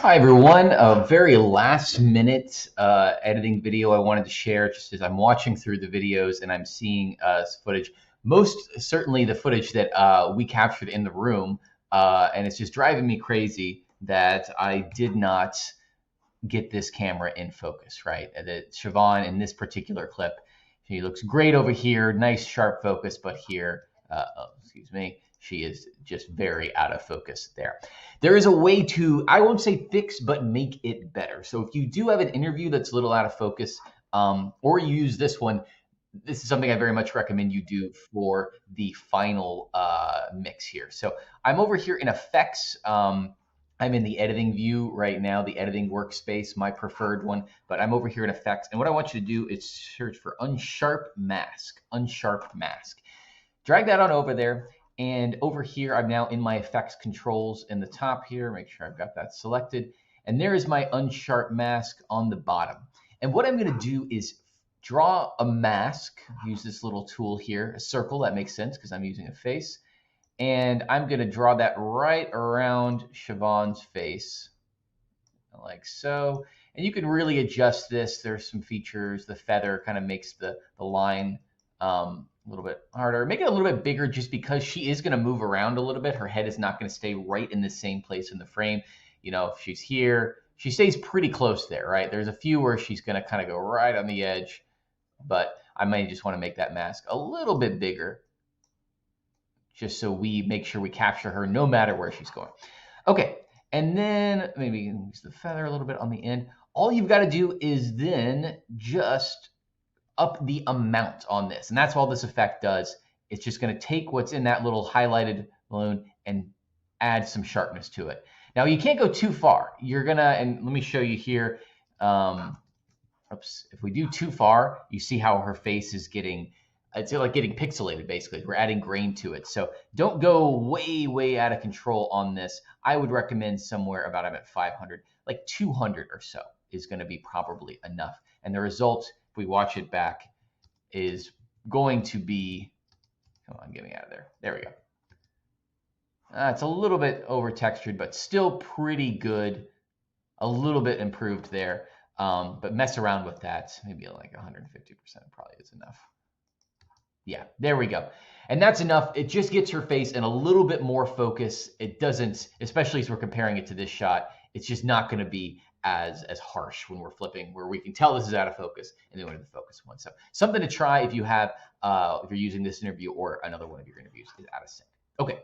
Hi everyone, a very last minute editing video I wanted to share just as I'm watching through the videos and I'm seeing footage, most certainly the footage that we captured in the room, and it's just driving me crazy that I did not get this camera in focus, right? That Siobhan in this particular clip, she looks great over here, nice sharp focus, but here, excuse me, she is just very out of focus there. There is a way to, I won't say fix, but make it better. So if you do have an interview that's a little out of focus, or you use this one, this is something I very much recommend you do for the final mix here. So I'm over here in effects. I'm in the editing view right now, the editing workspace, my preferred one, but I'm over here in effects. And what I want you to do is search for unsharp mask, unsharp mask. Drag that on over there. And over here, I'm now in my effects controls in the top here. Make sure I've got that selected. And there is my unsharp mask on the bottom. And what I'm going to do is draw a mask, use this little tool here, a circle. That makes sense because I'm using a face. And I'm going to draw that right around Siobhan's face, like so. And you can really adjust this. There's some features. The feather kind of makes the line a little bit harder. Make it a little bit bigger just because she is going to move around a little bit. Her head is not going to stay right in the same place in the frame. You know, if she's here, she stays pretty close there, right? There's a few where she's going to kind of go right on the edge, but I might just want to make that mask a little bit bigger, just so we make sure we capture her no matter where she's going. Okay, and then maybe use the feather a little bit on the end. All you've got to do is then just up the amount on this. And that's all this effect does. It's just going to take what's in that little highlighted balloon and add some sharpness to it. Now, you can't go too far. You're going to, and let me show you here. If we do too far, you see how her face is getting, it's like getting pixelated basically. We're adding grain to it. So don't go way out of control on this. I would recommend somewhere about, I'm at 500, like 200 or so is going to be probably enough. And the result, if we watch it back, is going to be, come on, get me out of there. There we go. It's a little bit over textured, but still pretty good. A little bit improved there. But mess around with that. Maybe like 150% probably is enough. Yeah, there we go. And that's enough. It just gets her face in a little bit more focus. It doesn't, especially as we're comparing it to this shot, it's just not going to be as harsh when we're flipping, where we can tell this is out of focus and then we're in the focus one. So something to try if you have, if you're using this interview or another one of your interviews is out of sync. Okay.